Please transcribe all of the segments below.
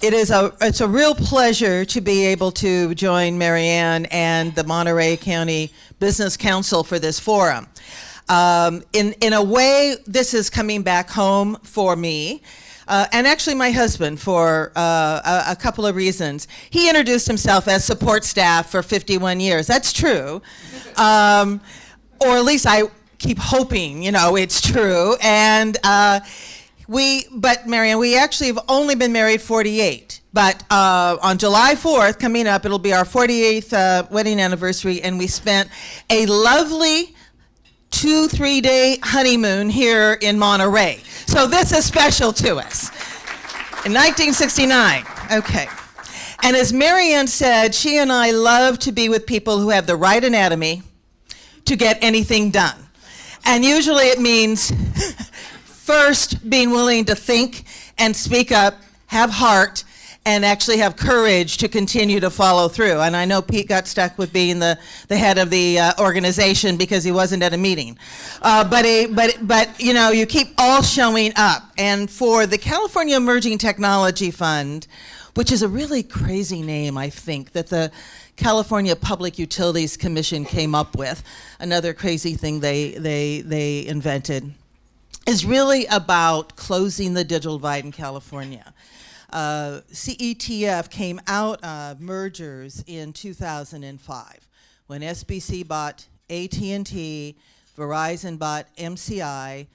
It's a real pleasure to be able to join Marianne and the Monterey County Business Council for this forum. In a way, this is coming back home for me, and actually my husband for a couple of reasons. He introduced himself as support staff for 51 years. That's true, or at least I keep hoping, it's true. And but Marianne, we actually have only been married 48. But on July 4th, coming up, it'll be our 48th wedding anniversary, and we spent a lovely 2-3 day honeymoon here in Monterey. So this is special to us. In 1969, okay. And as Marianne said, she and I love to be with people who have the right anatomy to get anything done. And usually it means first being willing to think and speak up, have heart, and actually have courage to continue to follow through. And I know Pete got stuck with being the head of the organization because he wasn't at a meeting. But you keep all showing up. And for the California Emerging Technology Fund, which is a really crazy name, I think, that the California Public Utilities Commission came up with, another crazy thing they invented, is really about closing the digital divide in California. CETF came out of mergers in 2005 when SBC bought AT&T, Verizon bought MCI.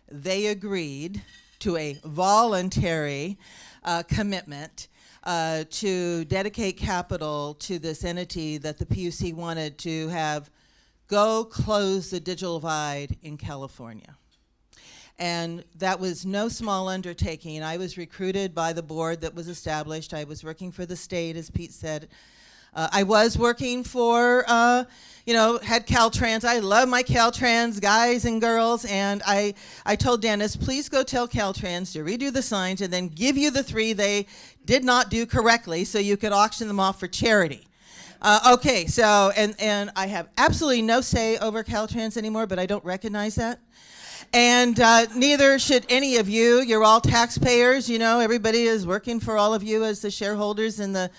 They agreed to a voluntary commitment to dedicate capital to this entity that the PUC wanted to have go close the digital divide in California. And that was no small undertaking. I was recruited by the board that was established. I was working for the state, as Pete said. I was working for, had Caltrans. I love my Caltrans guys and girls. And I told Dennis, please go tell Caltrans to redo the signs and then give you the 3 they did not do correctly so you could auction them off for charity. Okay, so, and I have absolutely no say over Caltrans anymore, but I don't recognize that. And neither should any of you. You're all taxpayers. Everybody is working for all of you as the shareholders in the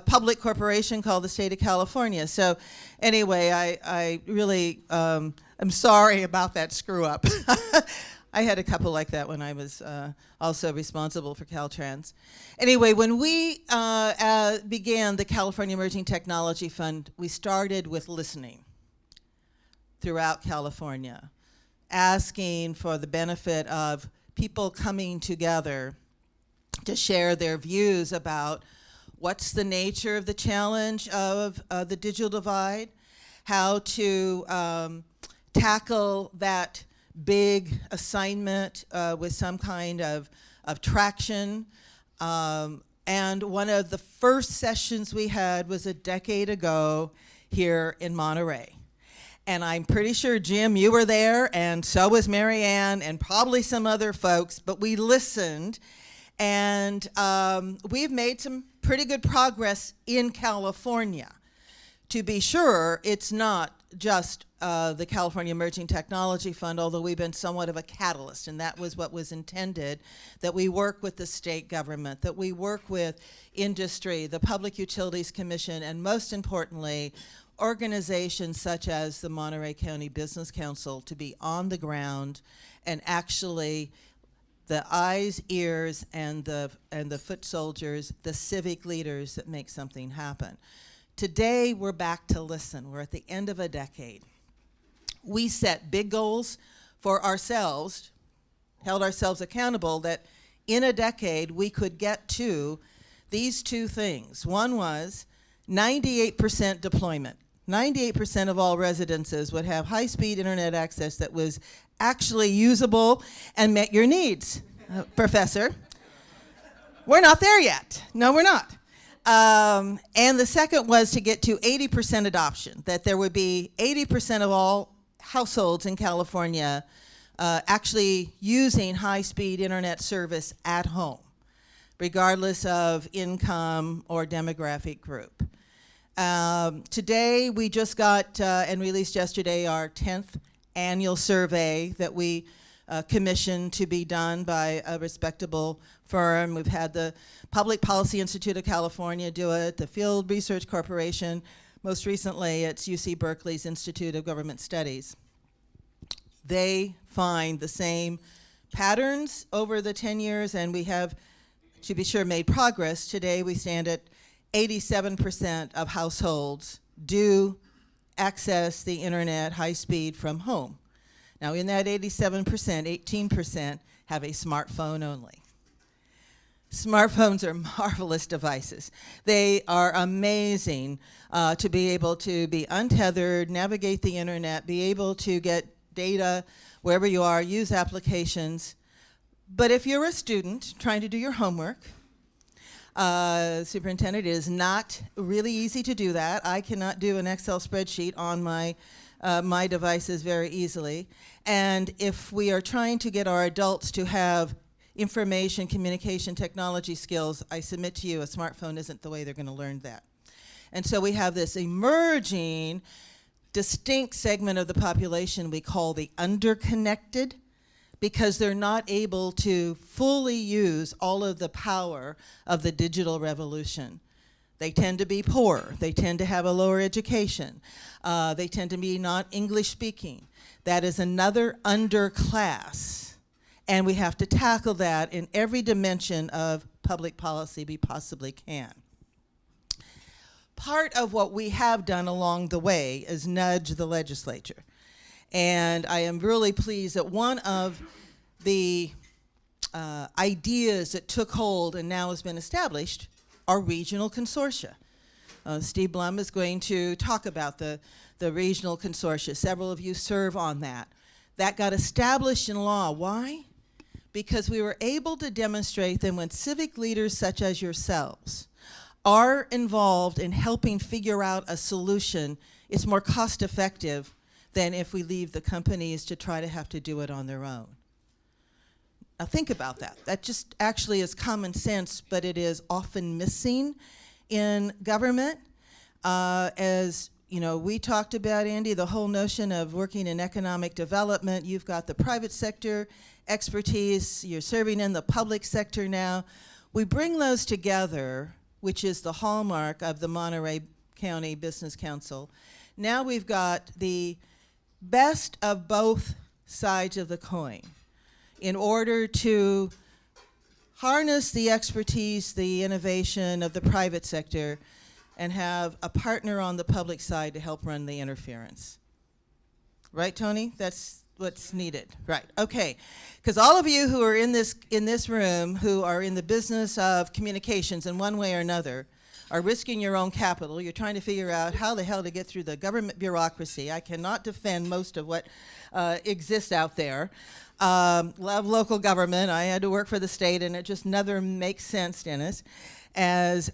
public corporation called the State of California. So anyway, I really am sorry about that screw up. I had a couple like that when I was also responsible for Caltrans. Anyway, when we began the California Emerging Technology Fund, we started with listening throughout California, asking for the benefit of people coming together to share their views about what's the nature of the challenge of the digital divide, how to tackle that big assignment with some kind of traction. And one of the first sessions we had was a decade ago here in Monterey. And I'm pretty sure, Jim, you were there, and so was Marianne, and probably some other folks, but we listened, and we've made some pretty good progress in California. To be sure, it's not just the California Emerging Technology Fund, although we've been somewhat of a catalyst, and that was what was intended, that we work with the state government, that we work with industry, the Public Utilities Commission, and most importantly, organizations such as the Monterey County Business Council to be on the ground and actually the eyes, ears, and the foot soldiers, the civic leaders that make something happen. Today, we're back to listen. We're at the end of a decade. We set big goals for ourselves, held ourselves accountable that in a decade we could get to these 2 things. One was 98% deployment. 98% of all residences would have high-speed internet access that was actually usable and met your needs, Professor. We're not there yet. No, we're not. And the second was to get to 80% adoption, that there would be 80% of all households in California actually using high-speed internet service at home, regardless of income or demographic group. Today, we just got and released yesterday our 10th annual survey that we commission to be done by a respectable firm. We've had the Public Policy Institute of California do it, the Field Research Corporation. Most recently, it's UC Berkeley's Institute of Government Studies. They find the same patterns over the 10 years, and we have, to be sure, made progress. Today, we stand at 87% of households do access the internet high speed from home. Now, in that 87%, 18% have a smartphone only. Smartphones are marvelous devices. They are amazing to be able to be untethered, navigate the internet, be able to get data wherever you are, use applications. But if you're a student trying to do your homework, superintendent, it is not really easy to do that. I cannot do an Excel spreadsheet on my devices very easily. And if we are trying to get our adults to have information, communication, technology skills, I submit to you a smartphone isn't the way they're going to learn that. And so we have this emerging, distinct segment of the population we call the underconnected, because they're not able to fully use all of the power of the digital revolution. They tend to be poor. They tend to have a lower education. They tend to be not English speaking. That is another underclass. And we have to tackle that in every dimension of public policy we possibly can. Part of what we have done along the way is nudge the legislature. And I am really pleased that one of the ideas that took hold and now has been established are regional consortia. Steve Blum is going to talk about the regional consortia. Several of you serve on that. That got established in law. Why? Because we were able to demonstrate that when civic leaders such as yourselves are involved in helping figure out a solution, it's more cost effective than if we leave the companies to try to have to do it on their own. Now think about that. That just actually is common sense, but it is often missing in government. As you know, we talked about, Andy, the whole notion of working in economic development. You've got the private sector expertise. You're serving in the public sector now. We bring those together, which is the hallmark of the Monterey County Business Council. Now we've got the best of both sides of the coin in order to harness the expertise, the innovation of the private sector, and have a partner on the public side to help run the interference. Right, Tony? That's what's needed. Right, okay. Because all of you who are in this room, who are in the business of communications in one way or another, are risking your own capital. You're trying to figure out how the hell to get through the government bureaucracy. I cannot defend most of what exists out there. Love local government. I had to work for the state, and it just never makes sense, Dennis. As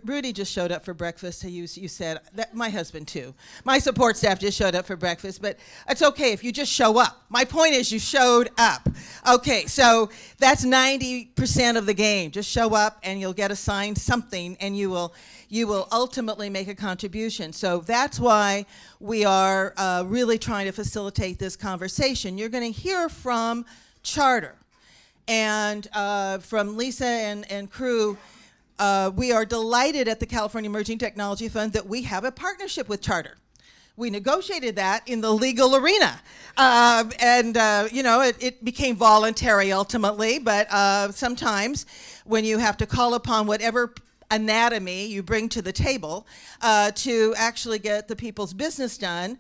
Rudy just showed up for breakfast, you said, that, my husband too. My support staff just showed up for breakfast, but it's okay if you just show up. My point is you showed up. Okay, so that's 90% of the game. Just show up and you'll get assigned something, and you will ultimately make a contribution. So that's why we are really trying to facilitate this conversation. You're going to hear from Charter. And from Lisa and crew, we are delighted at the California Emerging Technology Fund that we have a partnership with Charter. We negotiated that in the legal arena. It became voluntary ultimately, but sometimes when you have to call upon whatever anatomy you bring to the table to actually get the people's business done,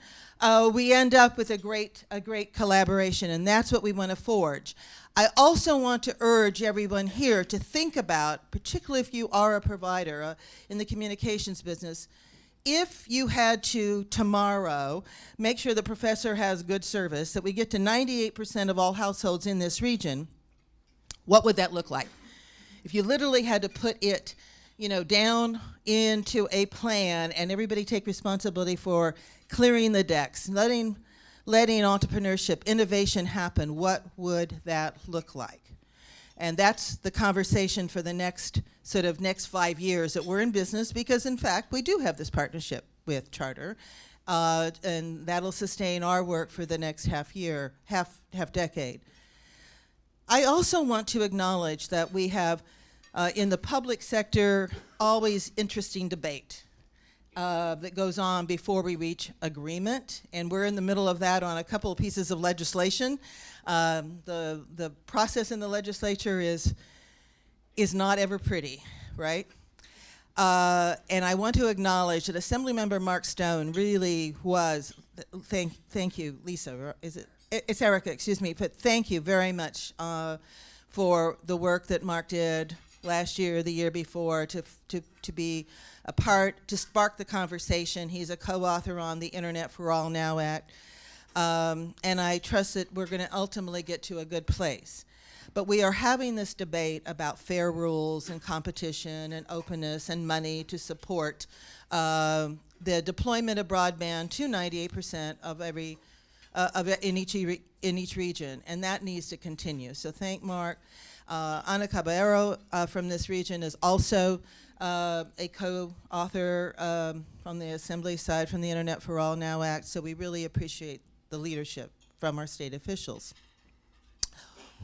we end up with a great collaboration, and that's what we want to forge. I also want to urge everyone here to think about, particularly if you are a provider in the communications business, if you had to tomorrow make sure the professor has good service, that we get to 98% of all households in this region, what would that look like? If you literally had to put it, down into a plan and everybody take responsibility for clearing the decks, letting entrepreneurship, innovation happen, what would that look like? And that's the conversation for the next 5 years that we're in business, because in fact we do have this partnership. with charter, and that'll sustain our work for the next half decade. I also want to acknowledge that we have, in the public sector, always interesting debate that goes on before we reach agreement, and we're in the middle of that on a couple of pieces of legislation. The process in the legislature is not ever pretty, right? And I want to acknowledge that Assemblymember Mark Stone really was, thank you, Lisa, is it? It's Erica, excuse me, but thank you very much for the work that Mark did last year, the year before, to be a part, to spark the conversation. He's a co-author on the Internet for All Now Act, and I trust that we're going to ultimately get to a good place. But we are having this debate about fair rules and competition and openness and money to support the deployment of broadband to 98% in each region, and that needs to continue. So thank Mark. Ana Caballero from this region is also a co-author on the Assembly side from the Internet for All Now Act, so we really appreciate the leadership from our state officials.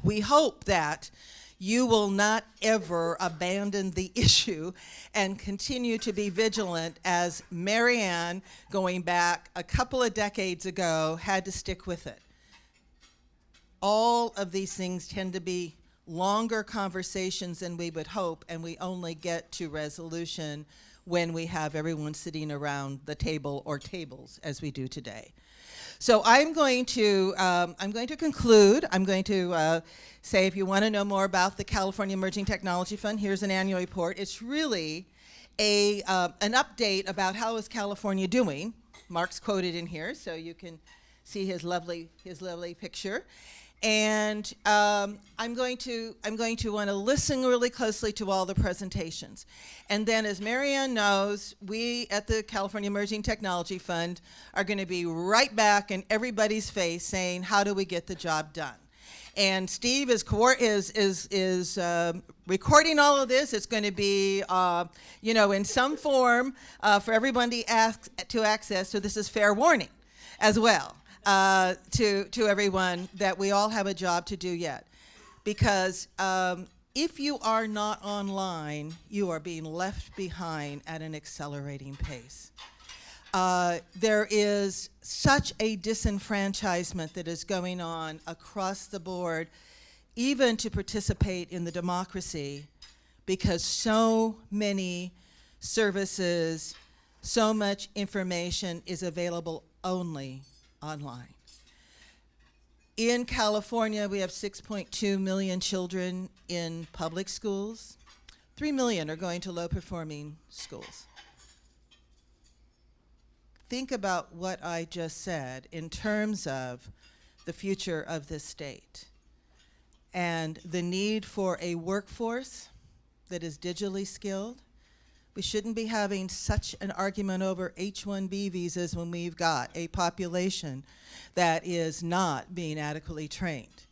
We hope that you will not ever abandon the issue and continue to be vigilant, as Marianne, going back a couple of decades ago, had to stick with it. All of these things tend to be longer conversations than we would hope, and we only get to resolution when we have everyone sitting around the table or tables, as we do today. So I'm going to conclude. I'm going to say, if you want to know more about the California Emerging Technology Fund, here's an annual report. It's really an update about how is California doing. Mark's quoted in here, so you can see his lovely picture. And I'm going to want to listen really closely to all the presentations. And then, as Marianne knows, we at the California Emerging Technology Fund are going to be right back in everybody's face saying, how do we get the job done? And Steve is recording all of this. It's going to be, in some form for everybody to access. So this is fair warning as well. To everyone that we all have a job to do yet. Because if you are not online, you are being left behind at an accelerating pace. There is such a disenfranchisement that is going on across the board, even to participate in the democracy, because so many services, so much information is available only online. In California, we have 6.2 million children in public schools. 3 million are going to low-performing schools. Think about what I just said in terms of the future of this state and the need for a workforce that is digitally skilled. We shouldn't be having such an argument over H-1B visas when we've got a population that is not being adequately trained.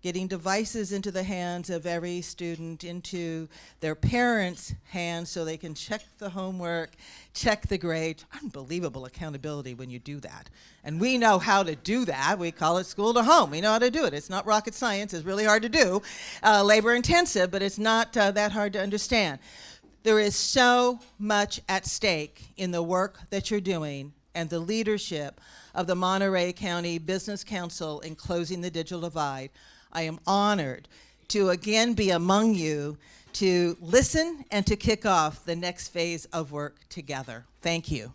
Getting devices into the hands of every student, into their parents' hands so they can check the homework, check the grades. Unbelievable accountability when you do that. And we know how to do that. We call it school to home. We know how to do it. It's not rocket science. It's really hard to do. Labor intensive, but it's not that hard to understand. There is so much at stake in the work that you're doing and the leadership of the Monterey County Business Council in closing the digital divide. I am honored to again be among you to listen and to kick off the next phase of work together. Thank you.